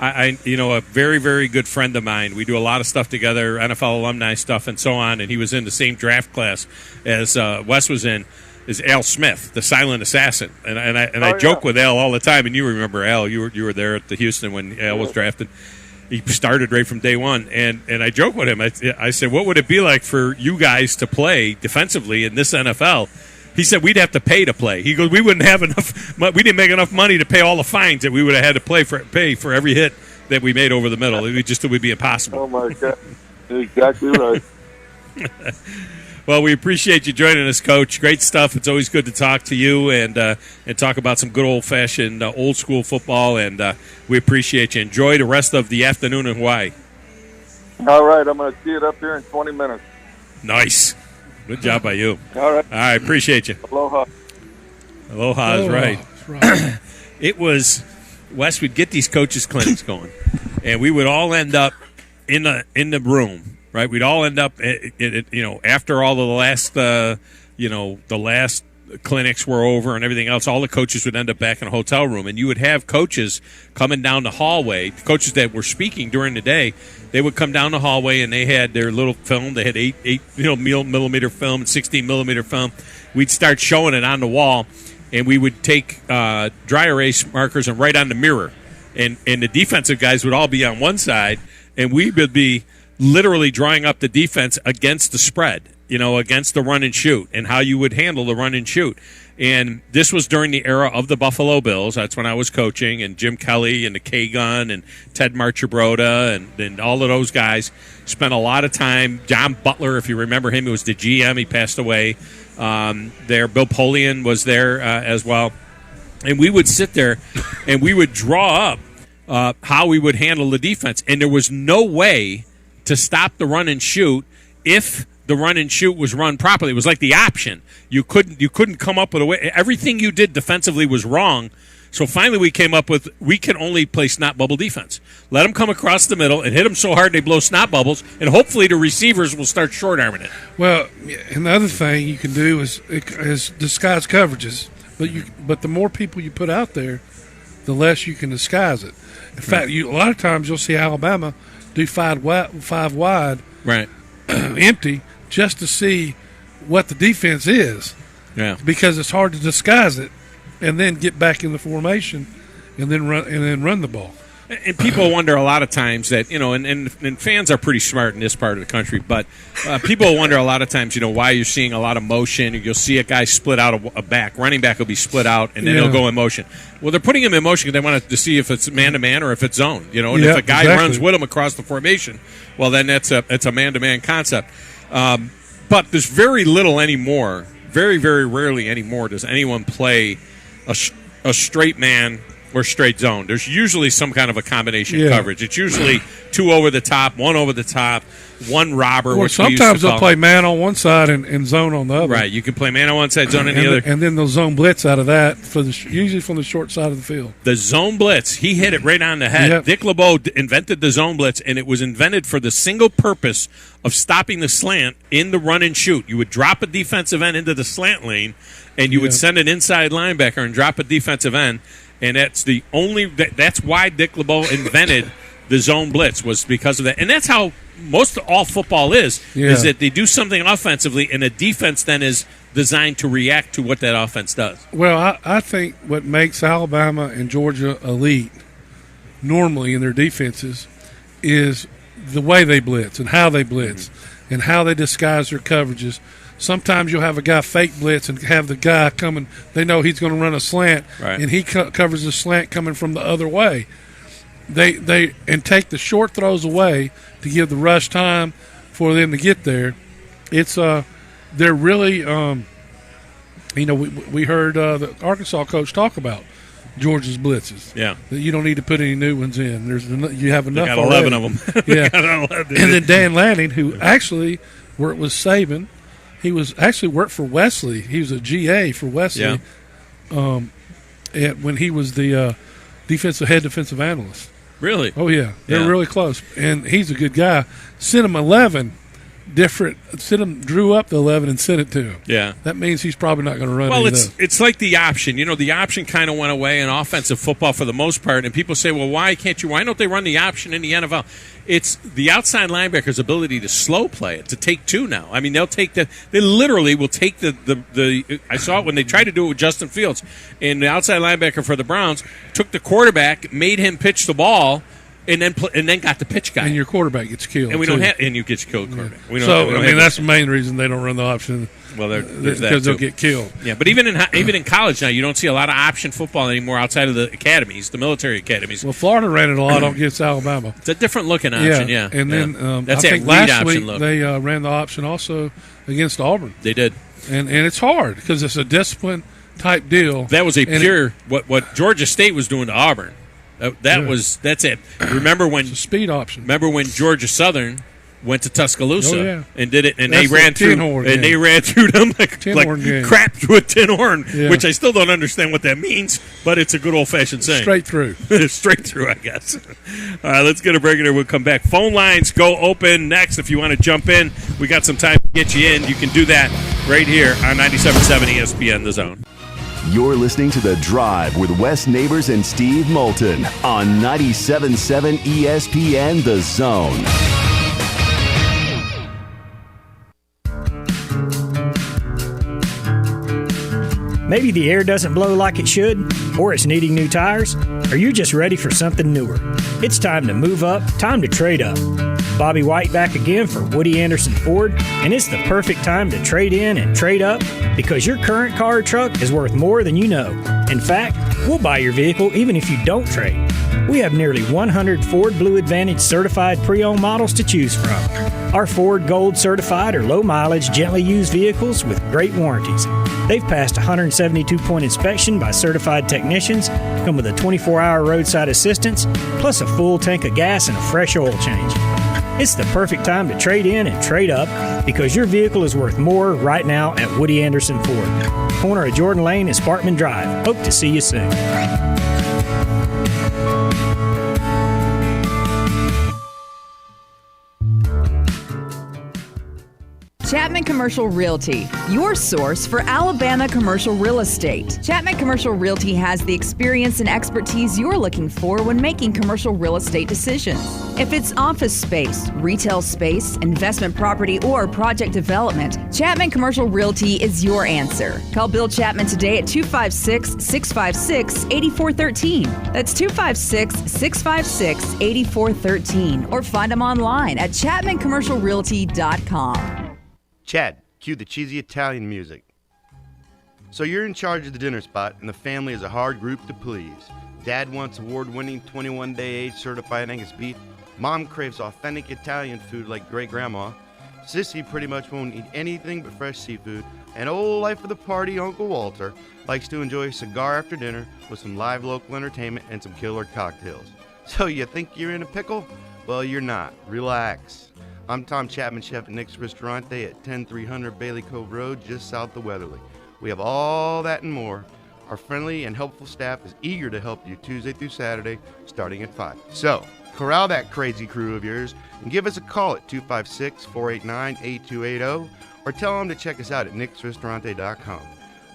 A very, very good friend of mine. We do a lot of stuff together, NFL alumni stuff and so on, and he was in the same draft class as Wes was in, is Al Smith, the silent assassin. And I joke with Al all the time, and you remember Al. You were there at the Houston when Al was drafted. He started right from day one, and I joke with him. I said, what would it be like for you guys to play defensively in this NFL? He said we'd have to pay to play. He goes, we wouldn't have enough. We didn't make enough money to pay all the fines that we would have had to pay for every hit that we made over the middle. It would be impossible. Oh my God, you're exactly right. Well, we appreciate you joining us, Coach. Great stuff. It's always good to talk to you and talk about some good old-fashioned, old-school football, and we appreciate you. Enjoy the rest of the afternoon in Hawaii. All right, I'm going to tee it up here in 20 minutes. Nice. Good job by you. All right. All right, appreciate you. Aloha. Aloha is right. It was, Wes, we'd get these coaches' clinics going, and we would all end up in the room. Right, we'd all end up, after all of the last clinics were over and everything else, all the coaches would end up back in a hotel room, and you would have coaches coming down the hallway. The coaches that were speaking during the day, they would come down the hallway, and they had their little film. They had 8 millimeter film and 16 millimeter film. We'd start showing it on the wall, and we would take dry erase markers and write on the mirror, and the defensive guys would all be on one side, and we would be literally drawing up the defense against the spread, against the run and shoot, and how you would handle the run and shoot. And this was during the era of the Buffalo Bills. That's when I was coaching, and Jim Kelly and the K-Gun and Ted Marchibroda and all of those guys spent a lot of time. John Butler, if you remember him, he was the GM. He passed away there. Bill Polian was there as well. And we would sit there and we would draw up how we would handle the defense. And there was no way to stop the run and shoot if the run and shoot was run properly. It was like the option. You couldn't come up with a way. Everything you did defensively was wrong. So finally we came up with, we can only play snot bubble defense. Let them come across the middle and hit them so hard they blow snot bubbles, and hopefully the receivers will start short-arming it. Well, and the other thing you can do is disguise coverages. But the more people you put out there, the less you can disguise it. In fact, a lot of times you'll see Alabama do five wide, right, empty, just to see what the defense is. Yeah, because it's hard to disguise it, and then get back in the formation, and then run the ball. And people wonder a lot of times that, and fans are pretty smart in this part of the country, but people wonder a lot of times, why you're seeing a lot of motion. You'll see a guy split out a back. Running back will be split out, and then he'll go in motion. Well, they're putting him in motion because they want to see if it's man-to-man or if it's zone. And if a guy runs with him across the formation, well, then it's a man-to-man concept. But there's very little anymore, very, very rarely anymore does anyone play a straight man or straight zone. There's usually some kind of a combination coverage. It's usually 2 over the top, 1 over the top, 1 robber. Or sometimes they'll play man on one side and zone on the other. Right, you can play man on one side, zone on the other. And then they'll zone blitz out of that, usually from the short side of the field. The zone blitz, he hit it right on the head. Yep. Dick LeBeau invented the zone blitz, and it was invented for the single purpose of stopping the slant in the run and shoot. You would drop a defensive end into the slant lane, and you would send an inside linebacker and drop a defensive end. And that's why Dick LeBeau invented the zone blitz, was because of that. And that's how all football is that they do something offensively, and the defense then is designed to react to what that offense does. Well, I think what makes Alabama and Georgia elite normally in their defenses is the way they blitz and how they blitz and how they disguise their coverages sometimes you'll have a guy fake blitz and have the guy coming. They know he's going to run a slant, right, and he covers the slant coming from the other way. They take the short throws away to give the rush time for them to get there. It's they're really we heard the Arkansas coach talk about Georgia's blitzes. Yeah, that you don't need to put any new ones in. You have enough. They got already. 11 of them. Yeah, got 11. And then Dan Lanning, who actually worked with Saban, he was actually worked for Wesley. He was a GA for Wesley. Yeah. When he was the head defensive analyst. Really? Oh yeah, they're really close, and he's a good guy. Sent him 11 different. Drew up the 11 and sent it to him. Yeah, that means he's probably not going to run. Well, any of those. It's like the option. The option kind of went away in offensive football for the most part, and people say, "Well, why don't they run the option in the NFL?" It's the outside linebacker's ability to slow play it, to take two now. I mean, they literally will take the I saw it when they tried to do it with Justin Fields, and the outside linebacker for the Browns took the quarterback, made him pitch the ball, and then got the pitch guy. And your quarterback gets killed. And you get killed quarterback. Yeah. That's the main reason they don't run the option. Well, there's that because they'll get killed. Yeah, but even in college now, you don't see a lot of option football anymore outside of the academies, the military academies. Well, Florida ran it a lot against Alabama. It's a different looking option, yeah. And then that's I think last last week option look. they ran the option also against Auburn. They did, and it's hard because it's a discipline type deal. That was what Georgia State was doing to Auburn. That's it. Remember when it's a speed option? Remember when Georgia Southern went to Tuscaloosa and did it, and that's they ran through them like crap through a tin horn, which I still don't understand what that means, but it's a good old fashioned saying. Straight through, straight through, I guess. All right, let's get a break and we'll come back. Phone lines go open next. If you want to jump in, we got some time to get you in. You can do that right here on 97.7 ESPN The Zone. You're listening to The Drive with Wes Neighbors and Steve Moulton on 97.7 ESPN The Zone. Maybe the air doesn't blow like it should, or it's needing new tires, or you're just ready for something newer. It's time to move up, time to trade up. Bobby White back again for Woody Anderson Ford, and it's the perfect time to trade in and trade up because your current car or truck is worth more than you know. In fact, we'll buy your vehicle even if you don't trade. We have nearly 100 Ford Blue Advantage certified pre-owned models to choose from. Our Ford Gold certified or low mileage, gently used vehicles with great warranties. They've passed a 172-point inspection by certified technicians, come with a 24-hour roadside assistance, plus a full tank of gas and a fresh oil change. It's the perfect time to trade in and trade up because your vehicle is worth more right now at Woody Anderson Ford. Corner of Jordan Lane and Sparkman Drive. Hope to see you soon. Chapman Commercial Realty, your source for Alabama commercial real estate. Chapman Commercial Realty has the experience and expertise you're looking for when making commercial real estate decisions. If it's office space, retail space, investment property, or project development, Chapman Commercial Realty is your answer. Call Bill Chapman today at 256-656-8413. That's 256-656-8413. Or find them online at chapmancommercialrealty.com. Chad, cue the cheesy Italian music. So you're in charge of the dinner spot, and the family is a hard group to please. Dad wants award-winning 21-day-age certified Angus beef. Mom craves authentic Italian food like great-grandma. Sissy pretty much won't eat anything but fresh seafood. And old life of the party, Uncle Walter, likes to enjoy a cigar after dinner with some live local entertainment and some killer cocktails. So you think you're in a pickle? Well, you're not. Relax. I'm Tom Chapman, chef at Nick's Ristorante at 10300 Bailey Cove Road, just south of Weatherly. We have all that and more. Our friendly and helpful staff is eager to help you Tuesday through Saturday, starting at 5. So, corral that crazy crew of yours and give us a call at 256-489-8280 or tell them to check us out at nicksristorante.com.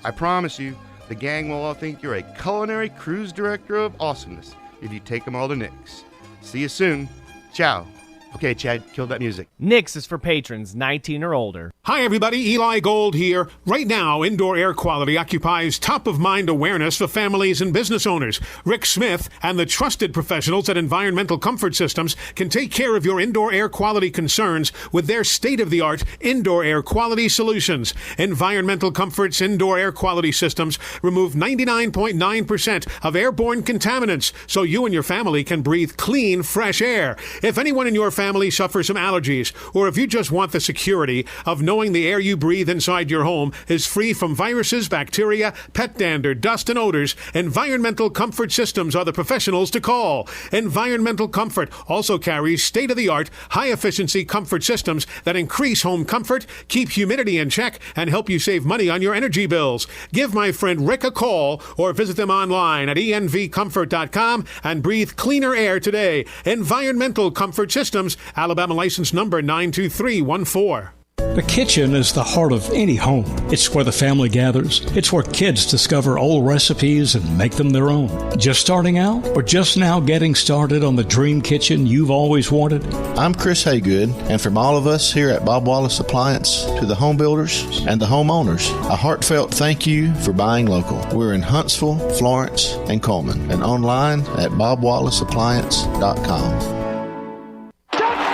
I promise you, the gang will all think you're a culinary cruise director of awesomeness if you take them all to Nick's. See you soon. Ciao. Okay, Chad, kill that music. Nix is for patrons 19 or older. Hi, everybody. Eli Gold here. Right now, indoor air quality occupies top-of-mind awareness for families and business owners. Rick Smith and the trusted professionals at Environmental Comfort Systems can take care of your indoor air quality concerns with their state-of-the-art indoor air quality solutions. Environmental Comfort's indoor air quality systems remove 99.9% of airborne contaminants so you and your family can breathe clean, fresh air. If anyone in your family suffers from allergies, or if you just want the security of knowing the air you breathe inside your home is free from viruses, bacteria, pet dander, dust, and odors, Environmental Comfort Systems are the professionals to call. Environmental Comfort also carries state-of-the-art, high-efficiency comfort systems that increase home comfort, keep humidity in check, and help you save money on your energy bills. Give my friend Rick a call or visit them online at envcomfort.com and breathe cleaner air today. Environmental Comfort Systems, Alabama license number 92314. The kitchen is the heart of any home. It's where the family gathers. It's where kids discover old recipes and make them their own. Just starting out or just now getting started on the dream kitchen you've always wanted? I'm Chris Haygood, and from all of us here at Bob Wallace Appliance to the home builders and the homeowners, a heartfelt thank you for buying local. We're in Huntsville, Florence, and Coleman, and online at bobwallaceappliance.com.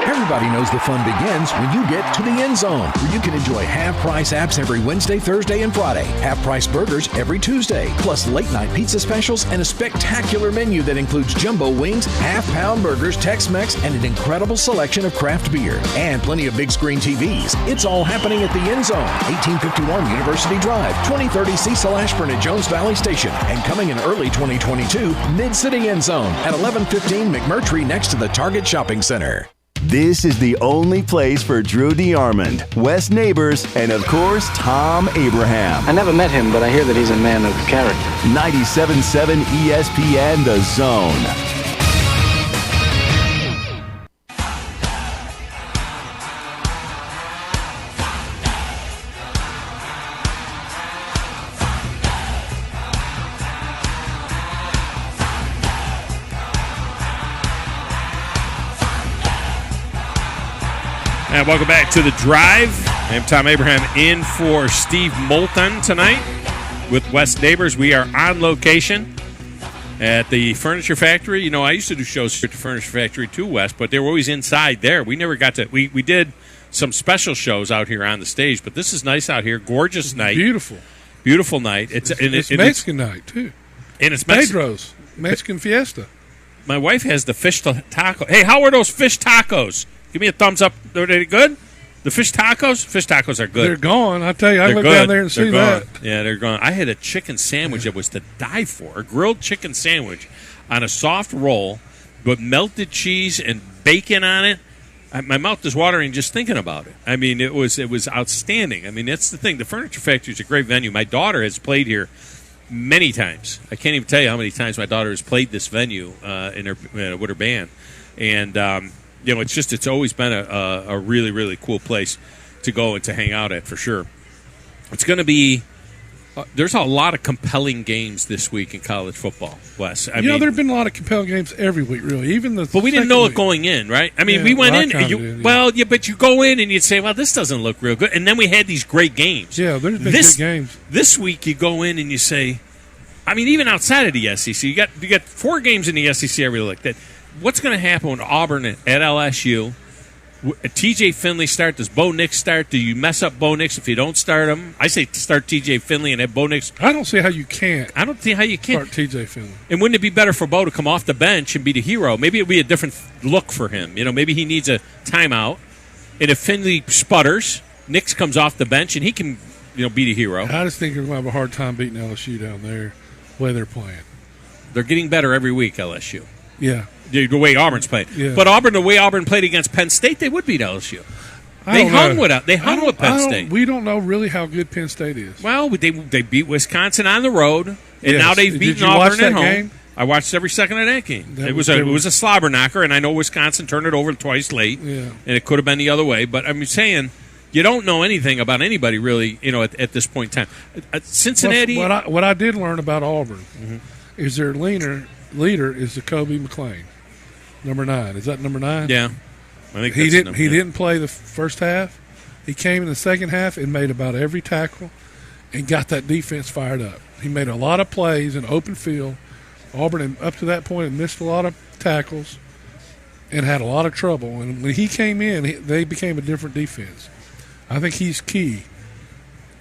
Everybody knows the fun begins when you get to the end zone, where you can enjoy half-price apps every Wednesday, Thursday, and Friday, half-price burgers every Tuesday, plus late-night pizza specials and a spectacular menu that includes jumbo wings, half-pound burgers, Tex-Mex, and an incredible selection of craft beer, and plenty of big-screen TVs. It's all happening at the end zone, 1851 University Drive, 2030 Cecil Ashburn at Jones Valley Station, and coming in early 2022, Mid-City End Zone at 1115 McMurtry next to the Target Shopping Center. This is the only place for Drew DeArmond, Wes Neighbors, and of course, Thom Abraham. I never met him, but I hear that he's a man of character. 97.7 ESPN The Zone. And welcome back to The Drive. I'm Thom Abraham in for Steve Moulton tonight with Wes Neighbors. We are on location at the Furniture Factory. You know, I used to do shows at the Furniture Factory too, Wes, but they were always inside there. We never got to – we did some special shows out here on the stage, but this is nice out here. Gorgeous night. Beautiful. Beautiful night. It's Mexican night, too. And it's Pedro's. Mexican Fiesta. My wife has the fish taco. Hey, how are those fish tacos? Give me a thumbs up. Are they good? The fish tacos? Fish tacos are good. They're gone. I tell you, I looked down there and see that. Yeah, they're gone. I had a chicken sandwich that was to die for. A grilled chicken sandwich on a soft roll with melted cheese and bacon on it. My mouth is watering just thinking about it. I mean, it was outstanding. I mean, that's the thing. The Furniture Factory is a great venue. My daughter has played here many times. I can't even tell you how many times my daughter has played this venue with her band. And you know, it's always been a really, really cool place to go and to hang out at for sure. It's going to be there's a lot of compelling games this week in college football, Wes. I mean, there have been a lot of compelling games every week, really. But we didn't know it going in, right? I mean, we went in. But you go in and you'd say, well, this doesn't look real good. And then we had these great games. Yeah, there's been good games. This week you go in and you say, I mean, even outside of the SEC, you got 4 games in the SEC I really like that. What's going to happen when Auburn at LSU? TJ Finley start? Does Bo Nix start? Do you mess up Bo Nix if you don't start him? I say start TJ Finley and have Bo Nix. I don't see how you can't. I don't see how you can't start TJ Finley. And wouldn't it be better for Bo to come off the bench and be the hero? Maybe it would be a different look for him. You know, maybe he needs a timeout. And if Finley sputters, Nix comes off the bench and he can, be the hero. I just think they're going to have a hard time beating LSU down there the way they're playing. They're getting better every week, LSU. Yeah. The way Auburn's playing. Yeah. But the way Auburn played against Penn State, they would beat LSU. They hung with Penn State. We don't know really how good Penn State is. Well, they beat Wisconsin on the road, and now they've beaten Auburn at home. Game? I watched every second of that game. It was a slobber knocker, and I know Wisconsin turned it over twice late, and it could have been the other way. But I'm saying you don't know anything about anybody really, at this point in time. Cincinnati. What I did learn about Auburn is their leader is Jacoby McClain. Number 9. Is that number 9? Yeah. I think he didn't play the first half. He came in the second half and made about every tackle and got that defense fired up. He made a lot of plays in open field. Auburn, up to that point, had missed a lot of tackles and had a lot of trouble. And when he came in, they became a different defense. I think he's key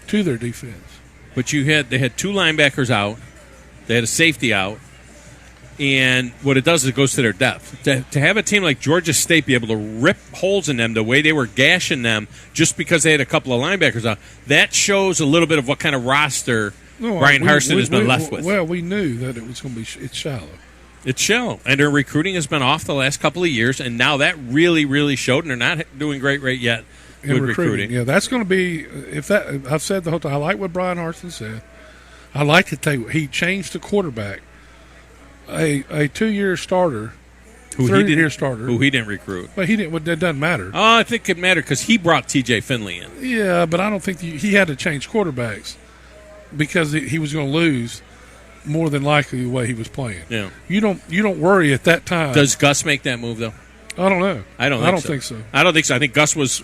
to their defense. But they had 2 linebackers out. They had a safety out. And what it does is it goes to their depth. To have a team like Georgia State be able to rip holes in them the way they were gashing them just because they had a couple of linebackers out, that shows a little bit of what kind of roster Brian Harsin has been left with. Well, we knew that it was going to be it's shallow. It's shallow. And their recruiting has been off the last couple of years, and now that really, really showed, and they're not doing great yet with recruiting. Yeah, that's going to be I've said the whole time, I like what Brian Harsin said. I like to tell you, he changed the quarterback. A 2-year starter, who he didn't recruit. But he didn't. It doesn't matter. Oh, I think it mattered because he brought T.J. Finley in. Yeah, but I don't think he had to change quarterbacks because he was going to lose more than likely the way he was playing. Yeah, you don't worry at that time. Does Gus make that move though? I don't know. I don't think so. I don't think so. I think Gus was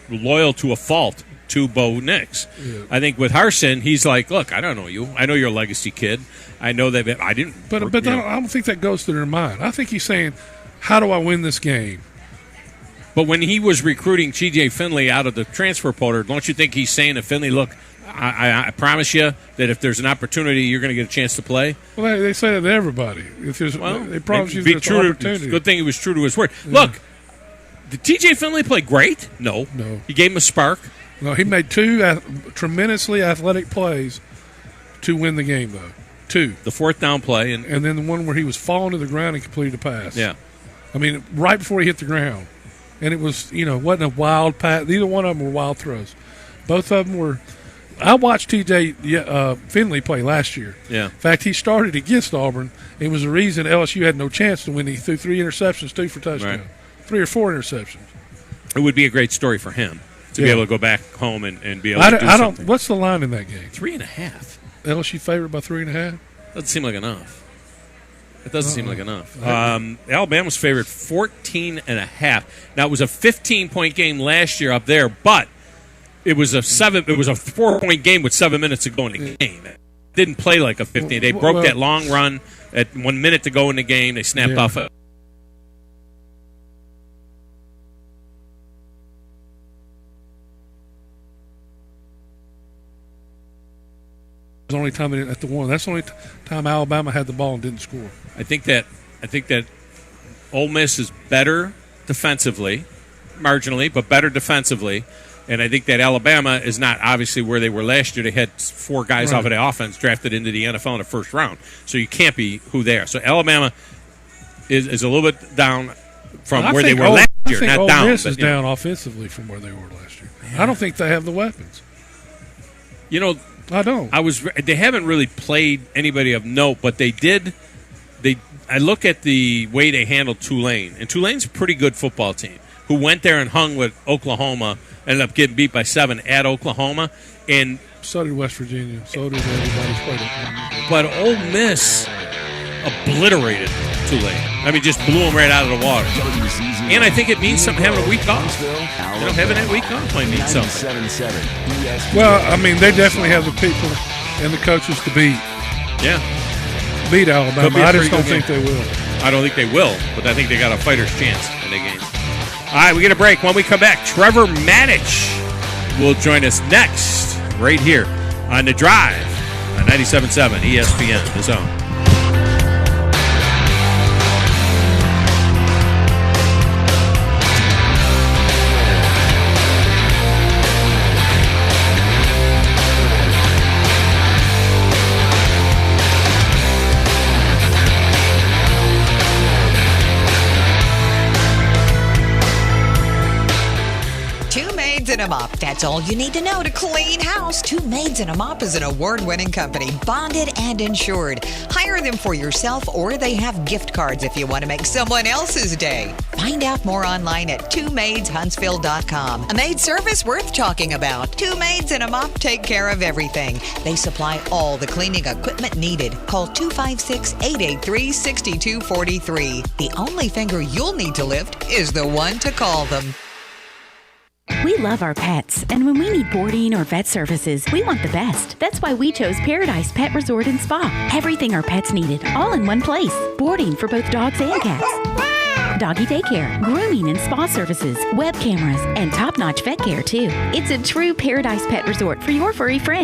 loyal to a fault to Bo Nix. Yeah. I think with Harsin, he's like, look, I don't know you. I know you're a legacy kid. I know that I didn't. But I don't think that goes through their mind. I think he's saying, how do I win this game? But when he was recruiting T.J. Finley out of the transfer portal, don't you think he's saying to Finley, look, I promise you that if there's an opportunity, you're going to get a chance to play? Well, they say that to everybody. They promise you there's an opportunity. Good thing he was true to his word. Yeah. Look, did T.J. Finley play great? No. He gave him a spark. No, he made 2 tremendously athletic plays to win the game, though. 2. The 4th down play. And then the one where he was falling to the ground and completed a pass. Yeah. I mean, right before he hit the ground. And it was, wasn't a wild pass. Neither one of them were wild throws. Both of them were. I watched T.J. Finley play last year. Yeah. In fact, he started against Auburn. It was the reason LSU had no chance to win. He threw 3 interceptions, 2 for touchdown. Right. 3 or 4 interceptions. It would be a great story for him to be able to go back home and be able to do something. What's the line in that game? 3.5. LSU favored by 3.5? Doesn't seem like enough. It doesn't seem like enough. Alabama's favored 14.5. Now, it was a 15-point game last year up there, but it was a 4-point game with 7 minutes to go in the game. It didn't play like a 15. They broke that long run at 1 minute to go in the game. They snapped off it. The only time at the one. That's the only time Alabama had the ball and didn't score. I think that Ole Miss is better defensively, marginally, but better defensively. And I think that Alabama is not obviously where they were last year. They had 4 guys off of the offense drafted into the NFL in the first round. So you can't be who they are. So Alabama is a little bit down from where they were last year. I think Ole Miss is down offensively from where they were last year. Man. I don't think they have the weapons. I don't. They haven't really played anybody of note, but they did. I look at the way they handled Tulane, and Tulane's a pretty good football team who went there and hung with Oklahoma, ended up getting beat by 7 at Oklahoma, and so did West Virginia. So did everybody. But Ole Miss obliterated Tulane. I mean, just blew them right out of the water. And I think it means something having a week off. Having that week off might mean something. Well, I mean, they definitely have the people and the coaches to beat. Yeah. Beat Alabama. I just don't think they will. I don't think they will, but I think they got a fighter's chance in the game. All right, we get a break. When we come back, Trevor Matich will join us next right here on The Drive on 97.7 ESPN, The Zone. Maids and a Mop. That's all you need to know to clean house. Two Maids and a Mop is an award-winning company, bonded and insured. Hire them for yourself, or they have gift cards if you want to make someone else's day. Find out more online at twomaidshuntsville.com. A maid service worth talking about. Two Maids and a Mop take care of everything. They supply all the cleaning equipment needed. Call 256-883-6243. The only finger you'll need to lift is the one to call them. We love our pets, and when we need boarding or vet services, we want the best. That's why we chose Paradise Pet Resort and Spa. Everything our pets needed, all in one place. Boarding for both dogs and cats. Doggy daycare, grooming and spa services, web cameras, and top-notch vet care, too. It's a true Paradise Pet Resort for your furry friends.